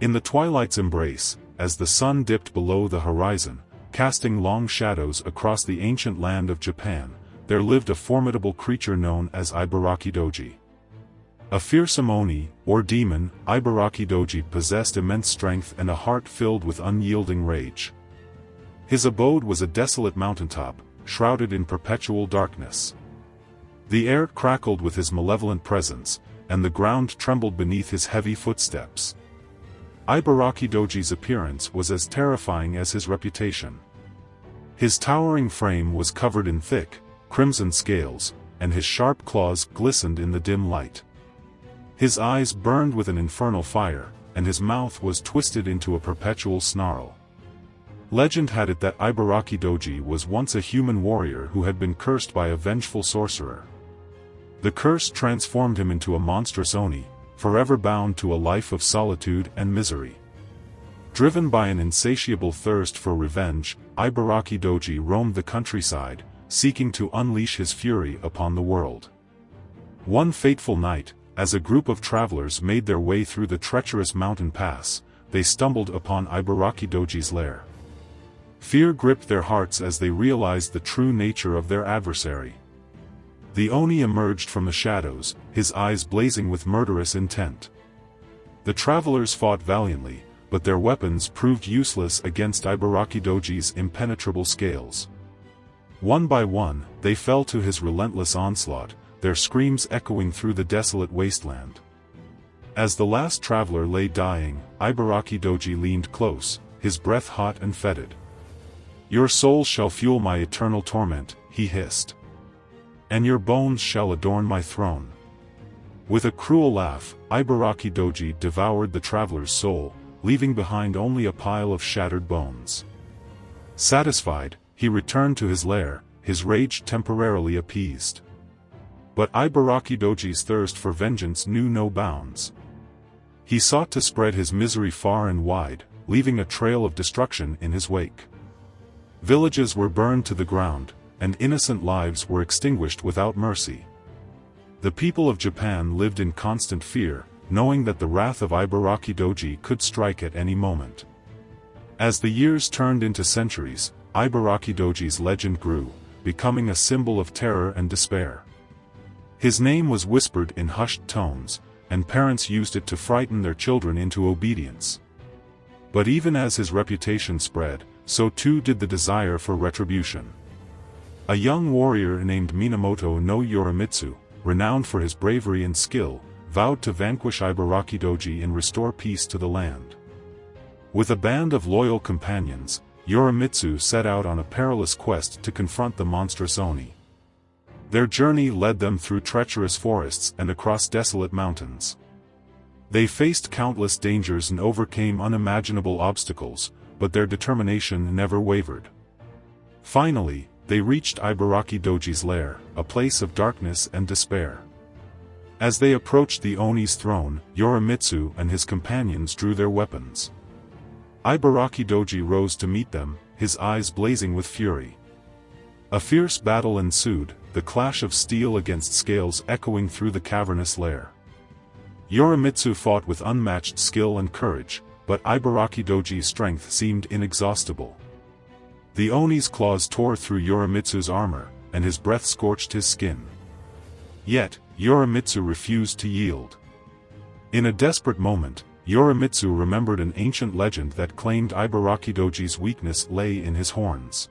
In the twilight's embrace, as the sun dipped below the horizon, casting long shadows across the ancient land of Japan, there lived a formidable creature known as Ibaraki-doji. A fearsome oni, or demon, Ibaraki-doji possessed immense strength and a heart filled with unyielding rage. His abode was a desolate mountaintop, shrouded in perpetual darkness. The air crackled with his malevolent presence, and the ground trembled beneath his heavy footsteps. Ibaraki-doji's appearance was as terrifying as his reputation. His towering frame was covered in thick, crimson scales, and his sharp claws glistened in the dim light. His eyes burned with an infernal fire, and his mouth was twisted into a perpetual snarl. Legend had it that Ibaraki-doji was once a human warrior who had been cursed by a vengeful sorcerer. The curse transformed him into a monstrous oni, forever bound to a life of solitude and misery. Driven by an insatiable thirst for revenge, Ibaraki-doji roamed the countryside, seeking to unleash his fury upon the world. One fateful night, as a group of travelers made their way through the treacherous mountain pass, they stumbled upon Ibaraki-doji's lair. Fear gripped their hearts as they realized the true nature of their adversary. The oni emerged from the shadows, his eyes blazing with murderous intent. The travelers fought valiantly, but their weapons proved useless against Ibaraki-doji's impenetrable scales. One by one, they fell to his relentless onslaught, their screams echoing through the desolate wasteland. As the last traveler lay dying, Ibaraki-doji leaned close, his breath hot and fetid. "Your soul shall fuel my eternal torment," he hissed. "And your bones shall adorn my throne." With a cruel laugh, Ibaraki-doji devoured the traveler's soul, leaving behind only a pile of shattered bones. Satisfied, he returned to his lair, his rage temporarily appeased. But Ibaraki-doji's thirst for vengeance knew no bounds. He sought to spread his misery far and wide, leaving a trail of destruction in his wake. Villages were burned to the ground, and innocent lives were extinguished without mercy. The people of Japan lived in constant fear, knowing that the wrath of Ibaraki-doji could strike at any moment. As the years turned into centuries, Ibaraki-doji's legend grew, becoming a symbol of terror and despair. His name was whispered in hushed tones, and parents used it to frighten their children into obedience. But even as his reputation spread, so too did the desire for retribution. A young warrior named Minamoto no Yorimitsu, renowned for his bravery and skill, vowed to vanquish Ibaraki-doji and restore peace to the land. With a band of loyal companions, Yorimitsu set out on a perilous quest to confront the monstrous oni. Their journey led them through treacherous forests and across desolate mountains. They faced countless dangers and overcame unimaginable obstacles, but their determination never wavered. Finally, they reached Ibaraki-doji's lair, a place of darkness and despair. As they approached the Oni's throne, Yorimitsu and his companions drew their weapons. Ibaraki-doji rose to meet them, his eyes blazing with fury. A fierce battle ensued, the clash of steel against scales echoing through the cavernous lair. Yorimitsu fought with unmatched skill and courage, but Ibaraki-doji's strength seemed inexhaustible. The Oni's claws tore through Yorimitsu's armor, and his breath scorched his skin. Yet, Yorimitsu refused to yield. In a desperate moment, Yorimitsu remembered an ancient legend that claimed Ibaraki-doji's weakness lay in his horns.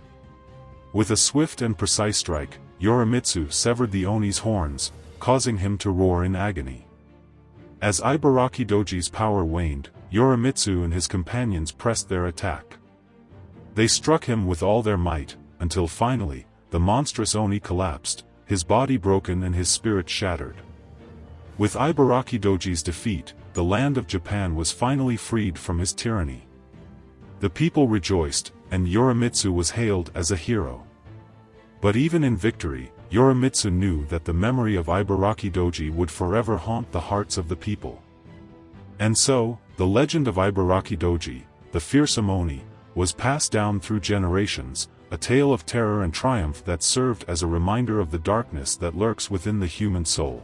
With a swift and precise strike, Yorimitsu severed the Oni's horns, causing him to roar in agony. As Ibaraki-doji's power waned, Yorimitsu and his companions pressed their attack. They struck him with all their might, until finally, the monstrous Oni collapsed, his body broken and his spirit shattered. With Ibaraki-doji's defeat, the land of Japan was finally freed from his tyranny. The people rejoiced, and Yorimitsu was hailed as a hero. But even in victory, Yorimitsu knew that the memory of Ibaraki-doji would forever haunt the hearts of the people. And so, the legend of Ibaraki-doji, the fearsome Oni, was passed down through generations, a tale of terror and triumph that served as a reminder of the darkness that lurks within the human soul.